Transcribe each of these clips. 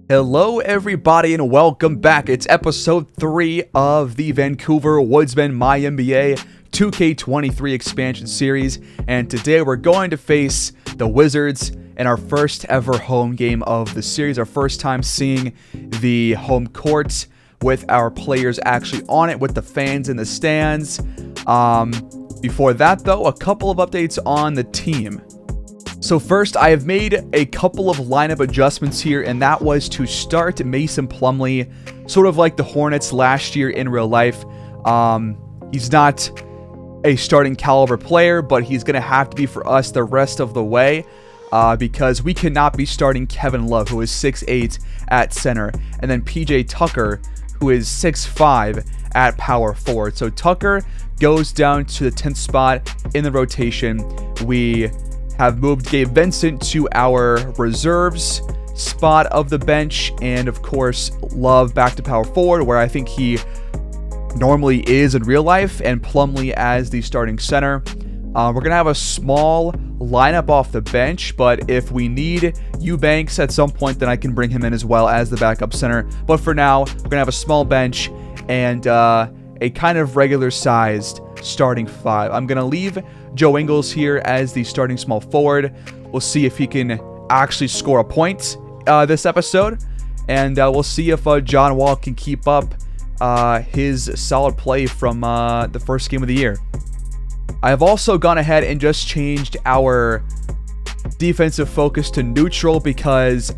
Hello everybody and welcome back. It's episode 3 of the Vancouver Woodsmen MyNBA 2K23 expansion series, and today we're going to face the Wizards in our first ever home game of the series, our first time seeing the home court with our players actually on it, with the fans in the stands. Before that though, a couple of updates on the team. So first, I have made a couple of lineup adjustments here, and that was to start Mason Plumlee, sort of like the Hornets last year in real life. He's not a starting caliber player, but he's going to have to be for us the rest of the way, because we cannot be starting Kevin Love, who is 6'8", at center, and then PJ Tucker, who is 6'5", at power forward. So Tucker goes down to the 10th spot in the rotation. We have moved Gabe Vincent to our reserves spot of the bench, and of course Love back to power forward, where I think he normally is in real life, and Plumlee as the starting center. We're gonna have a small lineup off the bench, but if we need Eubanks at some point, then I can bring him in as well as the backup center. But for now, we're gonna have a small bench and a kind of regular sized starting five. I'm gonna leave Joe Ingles here as the starting small forward. We'll see if he can actually score a point this episode, and we'll see if John Wall can keep up his solid play from the first game of the year. I have also gone ahead and just changed our defensive focus to neutral, because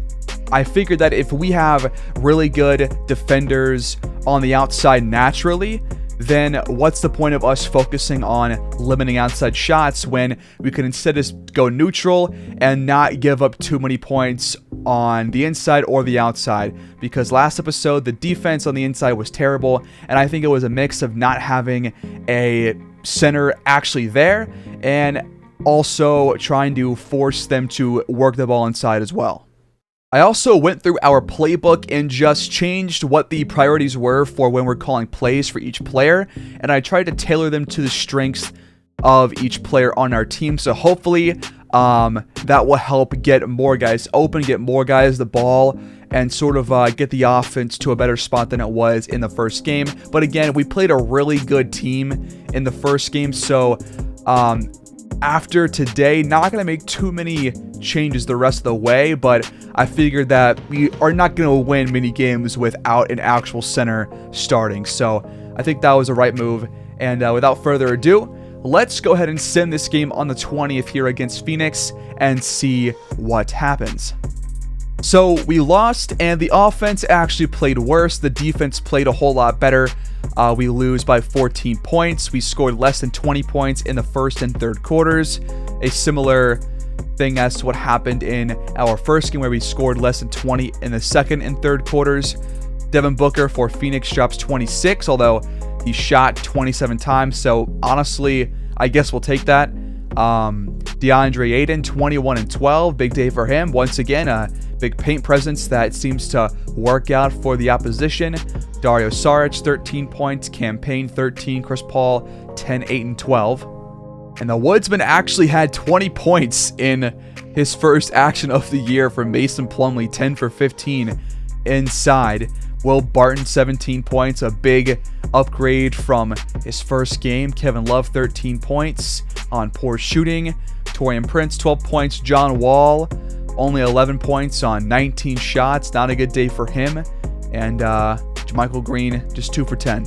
I figured that if we have really good defenders on the outside naturally, then what's the point of us focusing on limiting outside shots when we can instead just go neutral and not give up too many points on the inside or the outside? Because last episode, the defense on the inside was terrible, and I think it was a mix of not having a center actually there and also trying to force them to work the ball inside as well. I also went through our playbook and just changed what the priorities were for when we're calling plays for each player, and I tried to tailor them to the strengths of each player on our team. So hopefully that will help get more guys open, get more guys the ball, and sort of get the offense to a better spot than it was in the first game. But again, we played a really good team in the first game, so after today, not going to make too many changes the rest of the way, but I figured that we are not going to win many games without an actual center starting. So I think that was the right move. And without further ado, let's go ahead and send this game on the 20th here against Phoenix and see what happens. So we lost, and the offense actually played worse. The defense played a whole lot better. We lose by 14 points. We scored less than 20 points in the first and third quarters. A similar thing as to what happened in our first game, where we scored less than 20 in the second and third quarters. Devin Booker for Phoenix drops 26, although he shot 27 times. So honestly, I guess we'll take that. DeAndre Ayton, 21 and 12. Big day for him. Once again, a big paint presence that seems to work out for the opposition. Dario Saric, 13 points. Campaign, 13. Chris Paul, 10, 8, and 12. And the Woodsman actually had 20 points in his first action of the year from Mason Plumlee, 10 for 15 inside. Will Barton, 17 points, a big upgrade from his first game. Kevin Love, 13 points on poor shooting. Taurean Prince, 12 points. John Wall, only 11 points on 19 shots. Not a good day for him. And Michael Green, just 2 for 10.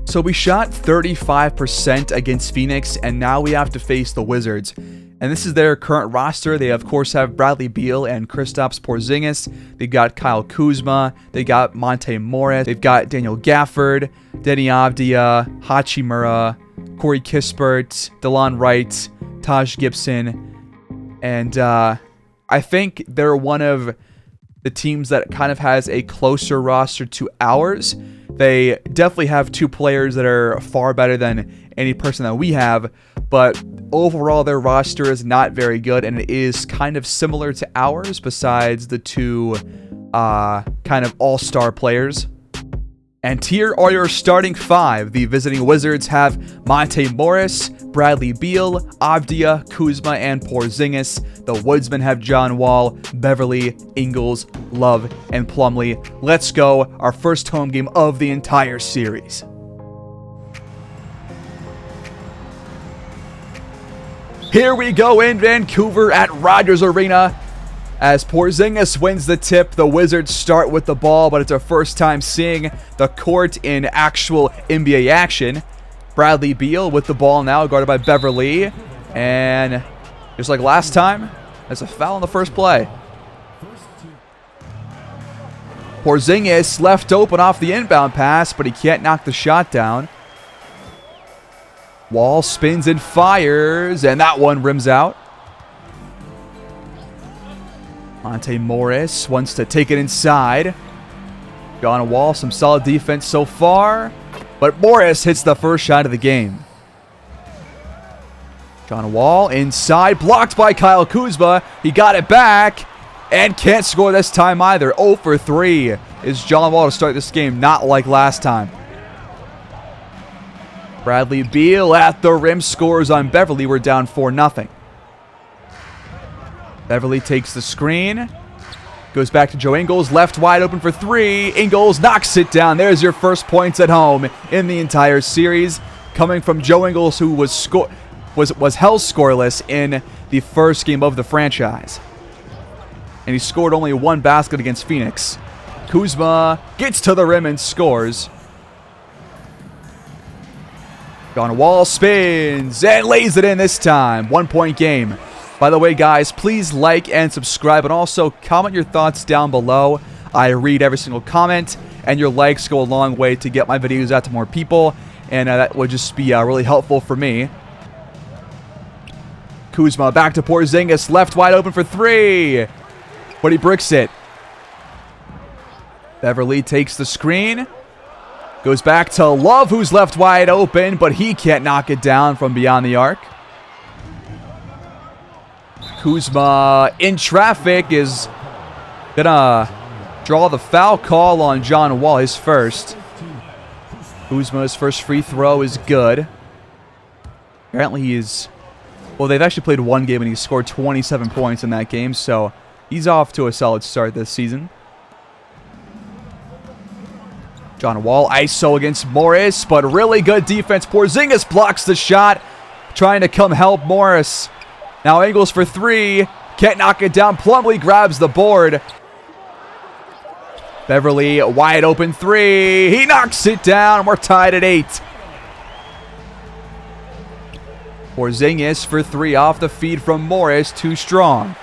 So we shot 35% against Phoenix, and now we have to face the Wizards. And this is their current roster. They, of course, have Bradley Beal and Kristaps Porzingis. They got Kyle Kuzma. They got Monte Morris. They've got Daniel Gafford, Denny Avdia, Hachimura, Corey Kispert, DeLon Wright, Taj Gibson. And I think they're one of the teams that kind of has a closer roster to ours. They definitely have two players that are far better than any person that we have, but overall their roster is not very good, and it is kind of similar to ours besides the two kind of all-star players. And here are your starting five. The visiting Wizards have Monte Morris, Bradley Beal, Avdija, Kuzma, and Porzingis. The Woodsmen have John Wall, Beverley, Ingles, Love, and Plumlee. Let's go. Our first home game of the entire series. Here we go in Vancouver at Rogers Arena. As Porzingis wins the tip, the Wizards start with the ball, but it's our first time seeing the court in actual NBA action. Bradley Beal with the ball now, guarded by Beverley. And just like last time, there's a foul on the first play. Porzingis left open off the inbound pass, but he can't knock the shot down. Wall spins and fires, and that one rims out. Monte Morris wants to take it inside. John Wall, some solid defense so far. But Morris hits the first shot of the game. John Wall inside, blocked by Kyle Kuzma. He got it back and can't score this time either. 0 for 3 is John Wall to start this game, not like last time. Bradley Beal at the rim scores on Beverley. We're down 4-0. Beverley takes the screen. Goes back to Joe Ingles. Left wide open for three. Ingles knocks it down. There's your first points at home in the entire series. Coming from Joe Ingles, who was held scoreless in the first game of the franchise. And he scored only one basket against Phoenix. Kuzma gets to the rim and scores. John Wall spins and lays it in this time. 1 point game. By the way, guys, please like and subscribe, and also comment your thoughts down below. I read every single comment, and your likes go a long way to get my videos out to more people, and that would just be really helpful for me. Kuzma back to Porzingis, left wide open for three, but he bricks it. Beverley takes the screen, goes back to Love, who's left wide open, but he can't knock it down from beyond the arc. Kuzma in traffic is gonna draw the foul call on John Wall, his first. Kuzma's first free throw is good. Apparently he's... Well, they've actually played one game and he scored 27 points in that game, so he's off to a solid start this season. John Wall ISO against Morris, but really good defense. Porzingis blocks the shot, trying to come help Morris. Now Ingles for three. Can't knock it down. Plumlee grabs the board. Beverley, wide open three. He knocks it down. We're tied at 8. Porzingis for three off the feed from Morris. Too strong.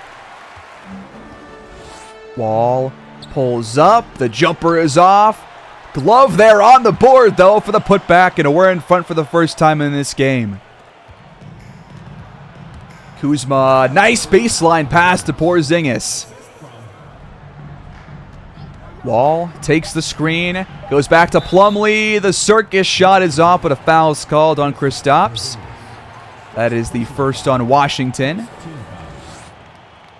Wall pulls up. The jumper is off. Glove there on the board, though, for the putback. And we're in front for the first time in this game. Kuzma, nice baseline pass to Porzingis. Wall takes the screen, goes back to Plumlee. The circus shot is off, but a foul is called on Kristaps. That is the first on Washington.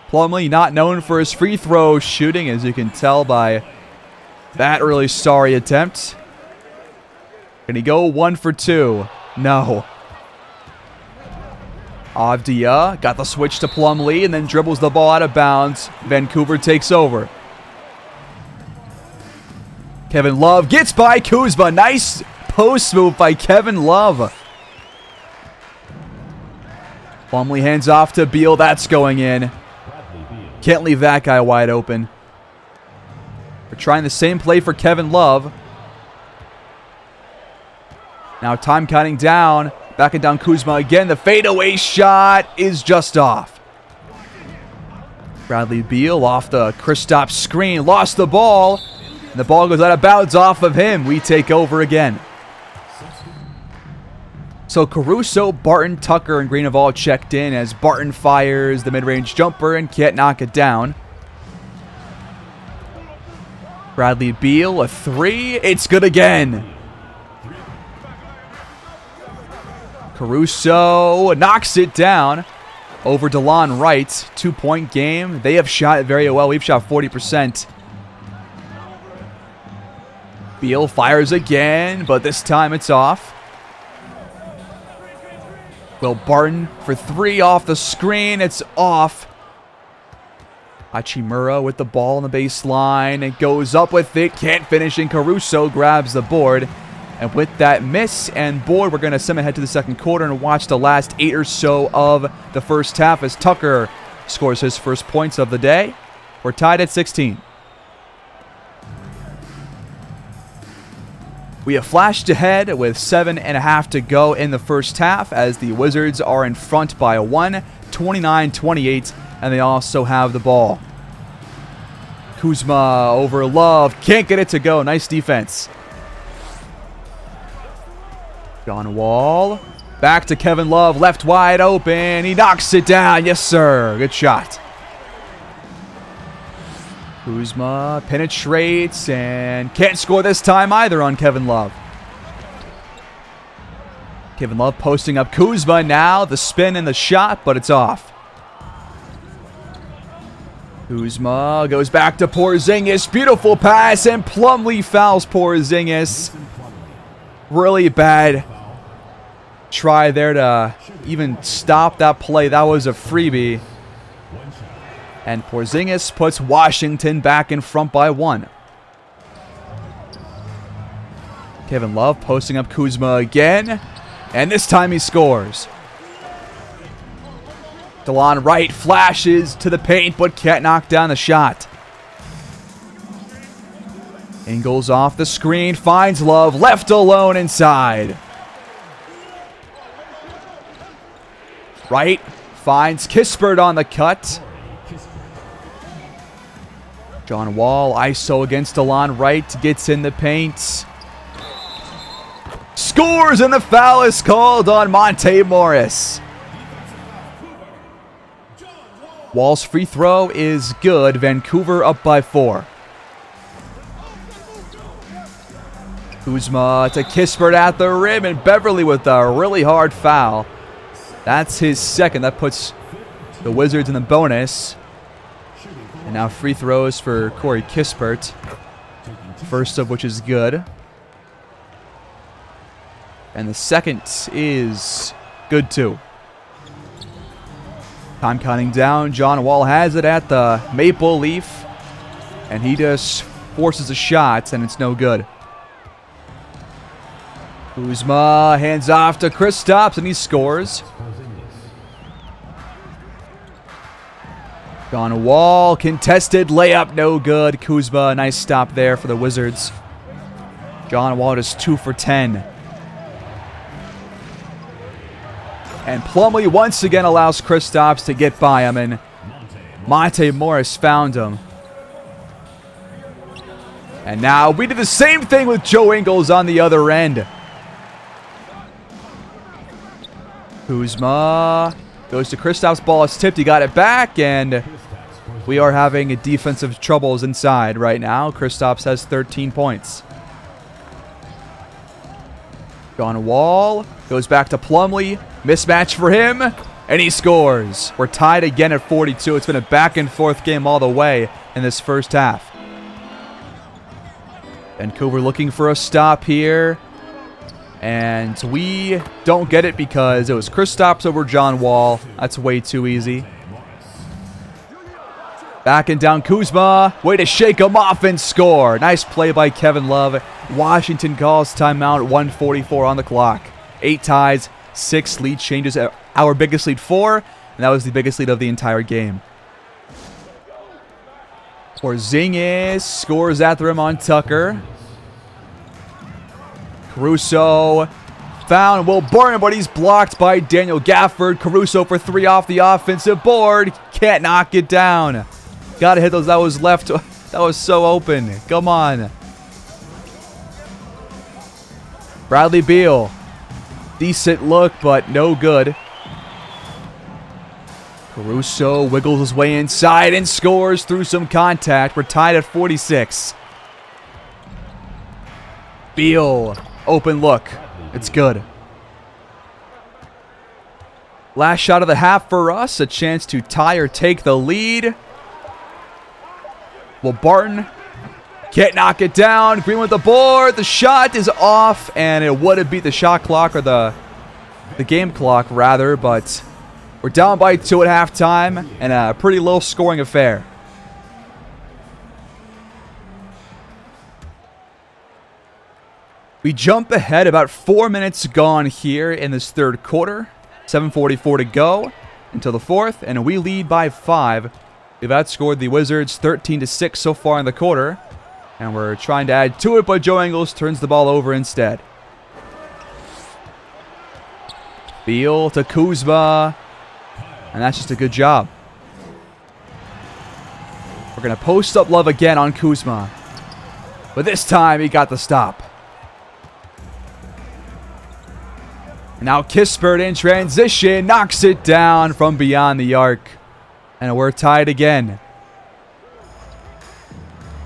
Plumlee not known for his free throw shooting, as you can tell by that really sorry attempt. Can he go 1 for 2? No. Avdija got the switch to Plumlee and then dribbles the ball out of bounds. Vancouver takes over. Kevin Love gets by Kuzma. Nice post move by Kevin Love. Plumlee hands off to Beal. That's going in. Can't leave that guy wide open. We're trying the same play for Kevin Love. Now time counting down. Backing down Kuzma again. The fadeaway shot is just off. Bradley Beal off the Kristaps screen. Lost the ball. And the ball goes out of bounds off of him. We take over again. So Caruso, Barton, Tucker, and Green have all checked in as Barton fires the mid-range jumper and can't knock it down. Bradley Beal, a three. It's good again. Caruso knocks it down over DeLon Wright. 2-point game. They have shot very well. We've shot 40%. Beal fires again, but this time it's off. Will Barton for 3 off the screen. It's off. Hachimura with the ball on the baseline. It goes up with it. Can't finish, and Caruso grabs the board. And with that miss and board, we're going to send ahead to the second quarter and watch the last 8 or so of the first half as Tucker scores his first points of the day. We're tied at 16. We have flashed ahead with 7.5 to go in the first half as the Wizards are in front by 1, 29-28, and they also have the ball. Kuzma over Love. Can't get it to go. Nice defense. John Wall. Back to Kevin Love. Left wide open. He knocks it down. Yes, sir. Good shot. Kuzma penetrates and can't score this time either on Kevin Love. Kevin Love posting up Kuzma now. The spin and the shot, but it's off. Kuzma goes back to Porzingis. Beautiful pass, and Plumlee fouls Porzingis. Really bad try there to even stop that play. That was a freebie. And Porzingis puts Washington back in front by 1. Kevin Love posting up Kuzma again. And this time he scores. DeLon Wright flashes to the paint but can't knock down the shot. Ingles off the screen. Finds Love. Left alone inside. Wright finds Kispert on the cut. John Wall, ISO against DeLon Wright, gets in the paint. Scores, and the foul is called on Monte Morris. Wall's free throw is good. Vancouver up by 4. Kuzma to Kispert at the rim, and Beverly with a really hard foul. That's his second. That puts the Wizards in the bonus. And now free throws for Corey Kispert. First of which is good. And the second is good too. Time counting down. John Wall has it at the Maple Leaf. And he just forces a shot, and it's no good. Kuzma hands off to Kristaps, and he scores. John Wall, contested layup, no good. Kuzma, nice stop there for the Wizards. John Wall is 2 for 10. And Plumlee once again allows Kristaps to get by him, and Monte Morris found him. And now we did the same thing with Joe Ingles on the other end. Kuzma goes to Kristaps' ball. It's tipped. He got it back, and we are having defensive troubles inside right now. Kristaps has 13 points. John Wall goes back to Plumlee. Mismatch for him, and he scores. We're tied again at 42. It's been a back-and-forth game all the way in this first half. Vancouver looking for a stop here. And we don't get it because it was Kristaps over John Wall. That's way too easy. Backing down Kuzma. Way to shake him off and score. Nice play by Kevin Love. Washington calls timeout. 1:44 on the clock. 8 ties, 6 lead changes. Our biggest lead 4. And that was the biggest lead of the entire game. Porzingis scores at the rim on Tucker. Caruso found Will Barton, but he's blocked by Daniel Gafford. Caruso for 3 off the offensive board. Can't knock it down. Gotta hit those. That was left. That was so open. Come on. Bradley Beal. Decent look, but no good. Caruso wiggles his way inside and scores through some contact. We're tied at 46. Beal. Open look. It's good. Last shot of the half for us. A chance to tie or take the lead. Will Barton Can't knock it down. Green with the board. The shot is off, and it would have beat the shot clock, or the game clock, rather, but we're down by 2 at halftime, and a pretty low-scoring affair. We jump ahead, about 4 minutes gone here in this third quarter. 7:44 to go until the fourth, and we lead by 5. We've outscored the Wizards 13-6 so far in the quarter, and we're trying to add to it, but Joe Ingles turns the ball over instead. Beal to Kuzma, and that's just a good job. We're going to post up Love again on Kuzma, but this time he got the stop. Now Kispert in transition, knocks it down from beyond the arc. And we're tied again.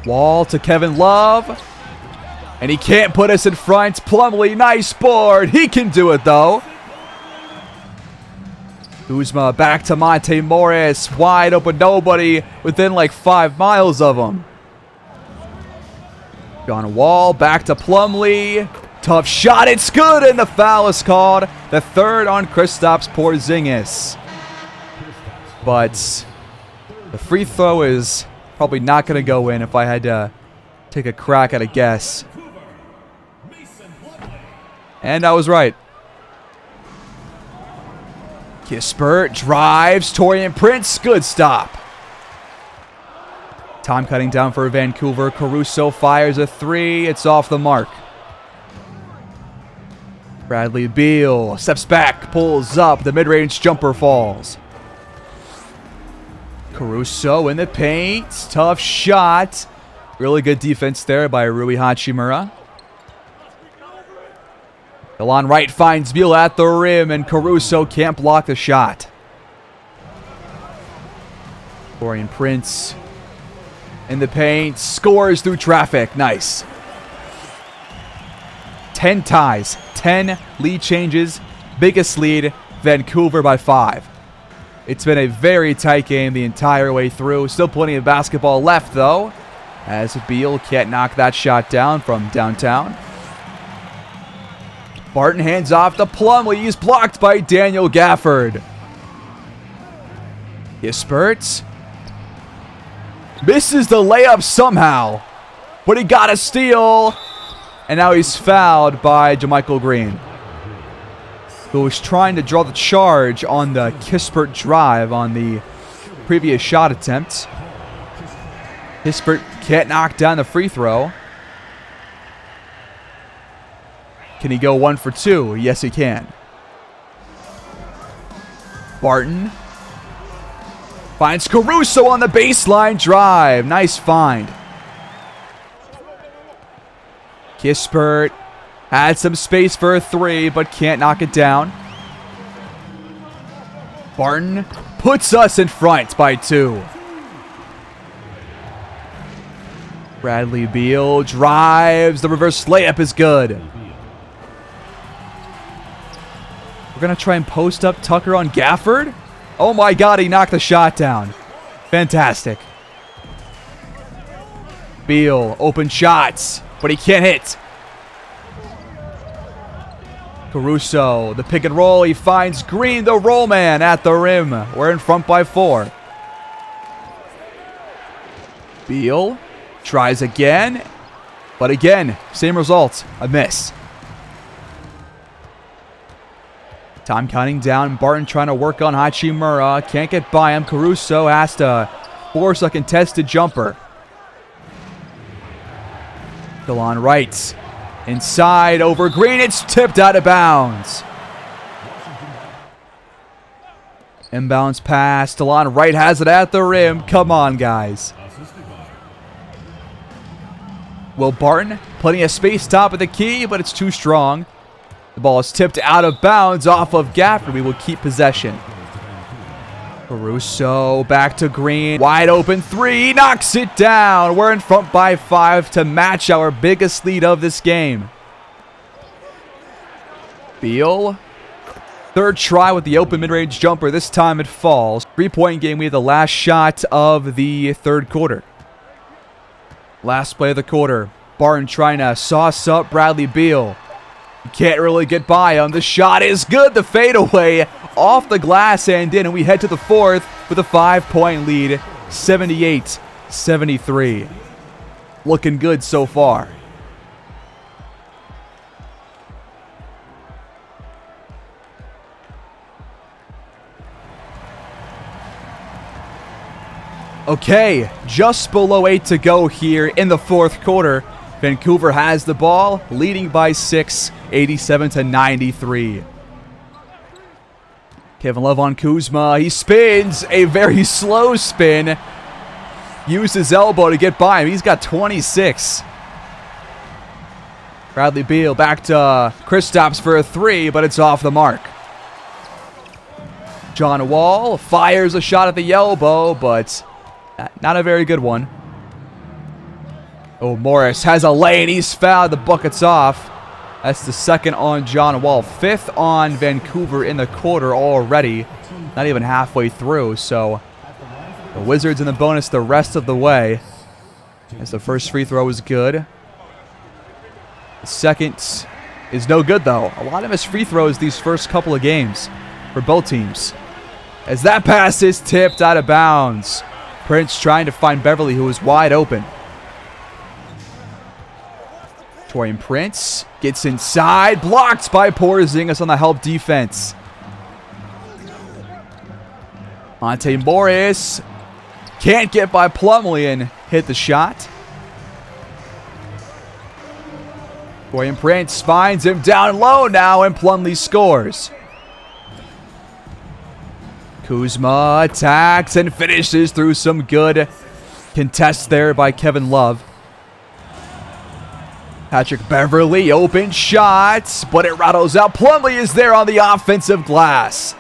Wall to Kevin Love. And he can't put us in front. Plumlee, nice board. He can do it, though. Kuzma back to Monte Morris. Wide open, nobody within like 5 miles of him. John Wall back to Plumlee. Tough shot, it's good, and the foul is called. The third on Kristaps Porzingis. But the free throw is probably not going to go in if I had to take a crack at a guess. And I was right. Kispert drives, Taurean Prince, good stop. Time cutting down for Vancouver. Caruso fires a 3, it's off the mark. Bradley Beal steps back, pulls up, the mid-range jumper falls. Caruso in the paint, tough shot. Really good defense there by Rui Hachimura. Delon Wright finds Beal at the rim, and Caruso can't block the shot. Taurean Prince in the paint, scores through traffic, nice. 10 ties, 10 lead changes, biggest lead, Vancouver by 5. It's been a very tight game the entire way through. Still plenty of basketball left, though, as Beal can't knock that shot down from downtown. Barton hands off to Plumlee. He's blocked by Daniel Gafford. Kispert misses the layup somehow, but he got a steal. And now he's fouled by JaMychal Green, who was trying to draw the charge on the Kispert drive on the previous shot attempt. Kispert can't knock down the free throw. Can he go 1 for 2? Yes, he can. Barton finds Caruso on the baseline drive. Nice find. Kispert had some space for a 3, but can't knock it down. Barton puts us in front by 2. Bradley Beal drives. The reverse layup is good. We're going to try and post up Tucker on Gafford. Oh my God, he knocked the shot down. Fantastic. Beal, open shots, but he can't hit. Caruso, the pick and roll. He finds Green, the roll man, at the rim. We're in front by 4. Beal tries again, but again, same result, a miss. Time counting down. Barton trying to work on Hachimura. Can't get by him. Caruso has to force a contested jumper. Delon Wright inside over Green. It's tipped out of bounds. Inbounds pass. Delon Wright has it at the rim. Come on, guys. Will Barton, plenty of space top of the key, but it's too strong. The ball is tipped out of bounds off of Gafford. We will keep possession. Caruso back to Green. Wide open 3. Knocks it down. We're in front by 5 to match our biggest lead of this game. Beal. Third try with the open mid-range jumper. This time it falls. 3-point game. We have the last shot of the third quarter. Last play of the quarter. Barton trying to sauce up Bradley Beal. Can't really get by him. The shot is good. The fadeaway off the glass and in. And we head to the fourth with a 5-point lead. 78-73. Looking good so far. Okay, just below 8 to go here in the fourth quarter. Vancouver has the ball, leading by 6, 87-93. Kevin Love on Kuzma. He spins, a very slow spin. Used his elbow to get by him. He's got 26. Bradley Beal back to Kristaps for a 3, but it's off the mark. John Wall fires a shot at the elbow, but not a very good one. Oh, Morris has a lane. He's fouled. The bucket's off. That's the second on John Wall. 5th on Vancouver in the quarter already. Not even halfway through. So the Wizards in the bonus the rest of the way. As the first free throw is good. The second is no good, though. A lot of missed free throws these first couple of games for both teams. As that pass is tipped out of bounds. Prince trying to find Beverly, who is wide open. Torian Prince gets inside, blocked by Porzingis on the help defense. Monte Morris can't get by Plumlee and hit the shot. Torian Prince finds him down low now, and Plumlee scores. Kuzma attacks and finishes through some good contests there by Kevin Love. Patrick Beverly, open shots, but it rattles out. Plumlee is there on the offensive glass.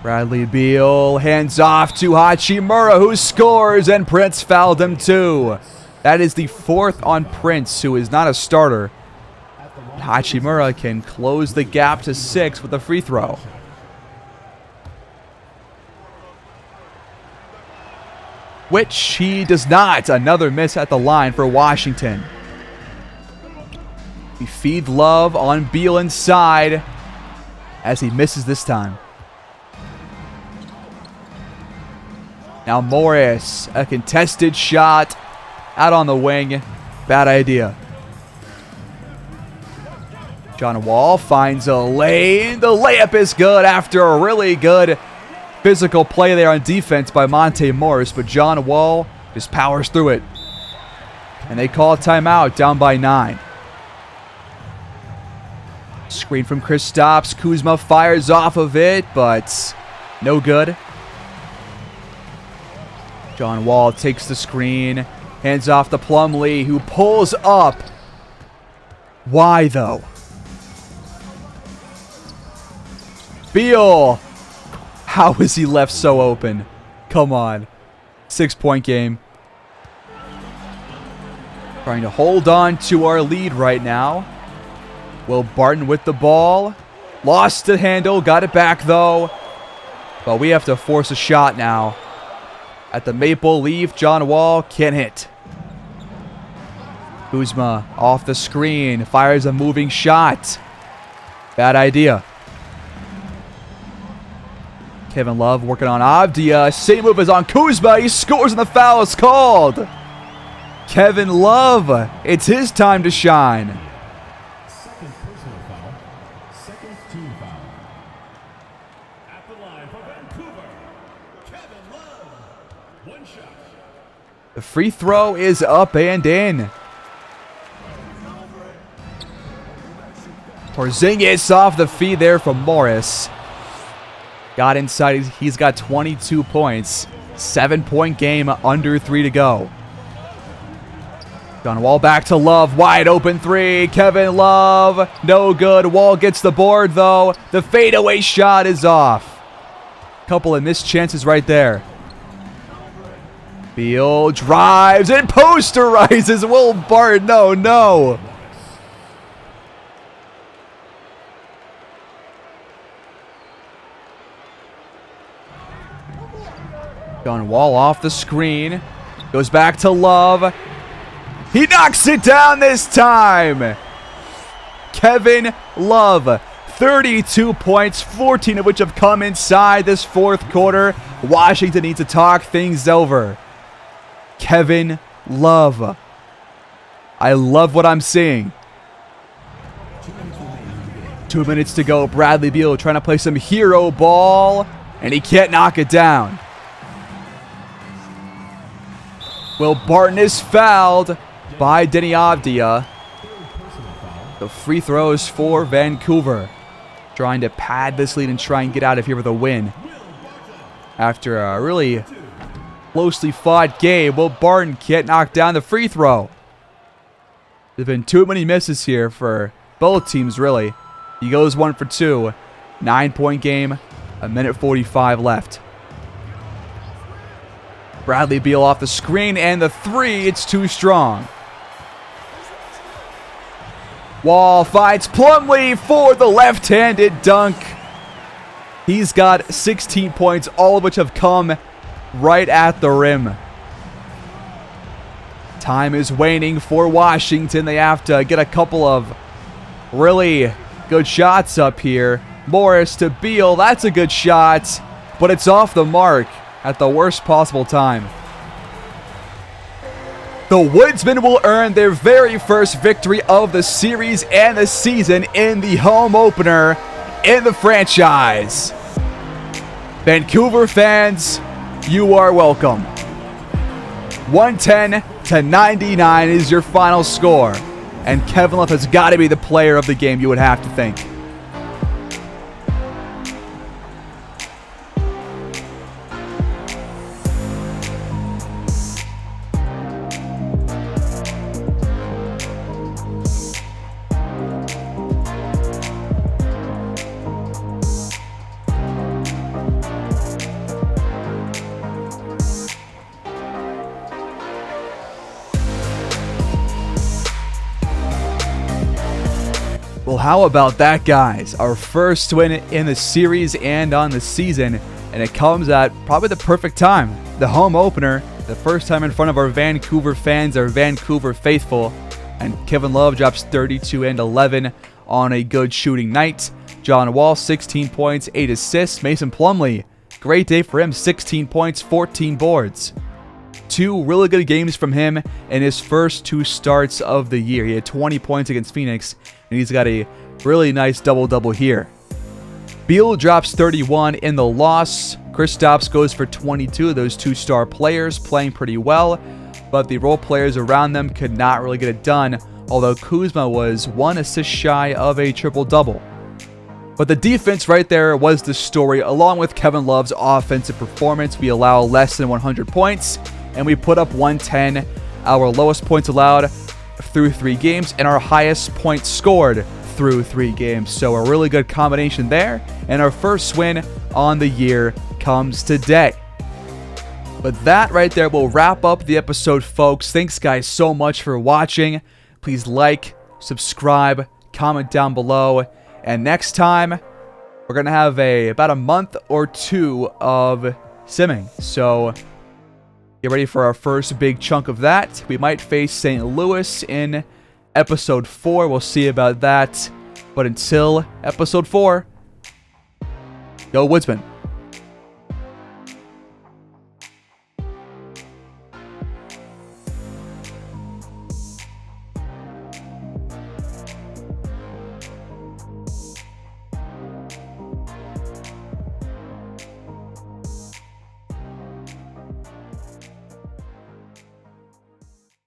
Bradley Beal hands off to Hachimura, who scores, and Prince fouled him too. That is the 4th on Prince, who is not a starter. Hachimura can close the gap to 6 with a free throw. Which he does not. Another miss at the line for Washington. We feed Love on Beal inside as he misses this time. Now Morris, a contested shot out on the wing. Bad idea. John Wall finds a lane. The layup is good after a really good physical play there on defense by Monte Morris, but John Wall just powers through it. And they call a timeout, down by 9. Screen from Kristaps. Kuzma fires off of it, but no good. John Wall takes the screen, hands off to Plumlee, who pulls up. Why, though? Beal. How is he left so open? Come on. 6-point game. Trying to hold on to our lead right now. Will Barton with the ball. Lost the handle. Got it back, though. But we have to force a shot now. At the Maple Leaf, John Wall can't hit. Kuzma off the screen. Fires a moving shot. Bad idea. Kevin Love working on Avdia. Same move as on Kuzma. He scores and the foul is called. Kevin Love. It's his time to shine. Second personal foul. Second team foul. At the line for Vancouver, Kevin Love. One shot. The free throw is up and in. Porzingis off the feed there from Morris. Got inside. He's got 22 points. 7-point game, under 3 to go. John Wall back to Love. Wide open 3. Kevin Love. No good. Wall gets the board, though. The fadeaway shot is off. Couple of missed chances right there. Beal drives and posterizes Will Barton. No. John Wall off the screen. Goes back to Love. He knocks it down this time. Kevin Love, 32 points, 14 of which have come inside this fourth quarter. Washington needs to talk things over. Kevin Love. I love what I'm seeing. 2 minutes to go. Bradley Beal trying to play some hero ball, and he can't knock it down. Will Barton is fouled by Denny Avdia. The free throws for Vancouver. Trying to pad this lead and try and get out of here with a win. After a really closely fought game, Will Barton can't knock down the free throw. There's been too many misses here for both teams, really. He goes 1 for 2. 9-point game. 1:45 left. Bradley Beal off the screen, and the three, it's too strong. Wall finds Plumlee for the left-handed dunk. He's got 16 points, all of which have come right at the rim. Time is waning for Washington. They have to get a couple of really good shots up here. Morris to Beal. That's a good shot, but it's off the mark at the worst possible time. The Woodsmen will earn their very first victory of the series and the season in the home opener in the franchise. Vancouver fans, you are welcome. 110-99 is your final score, and Kevin Love has got to be the player of the game, you would have to think. Well, how about that, guys? Our first win in the series and on the season, and it comes at probably the perfect time. The home opener, the first time in front of our Vancouver fans, our Vancouver faithful, and Kevin Love drops 32 and 11 on a good shooting night. John Wall, 16 points, 8 assists. Mason Plumlee, great day for him, 16 points, 14 boards. 2 really good games from him in his first 2 starts of the year. He had 20 points against Phoenix, and he's got a really nice double-double here. Beal drops 31 in the loss. Kristaps goes for 22. Those 2 star players playing pretty well, but the role players around them could not really get it done, although Kuzma was 1 assist shy of a triple-double. But the defense right there was the story. Along with Kevin Love's offensive performance, we allow less than 100 points, and we put up 110, our lowest points allowed through 3 games, and our highest points scored through 3 games. So a really good combination there, and our first win on the year comes today. But that right there will wrap up the episode, folks. Thanks, guys, so much for watching. Please like, subscribe, comment down below, and next time, we're going to have about a month or 2 of simming. So get ready for our first big chunk of that. We might face St. Louis in episode 4. We'll see about that. But until episode 4, go Woodsmen.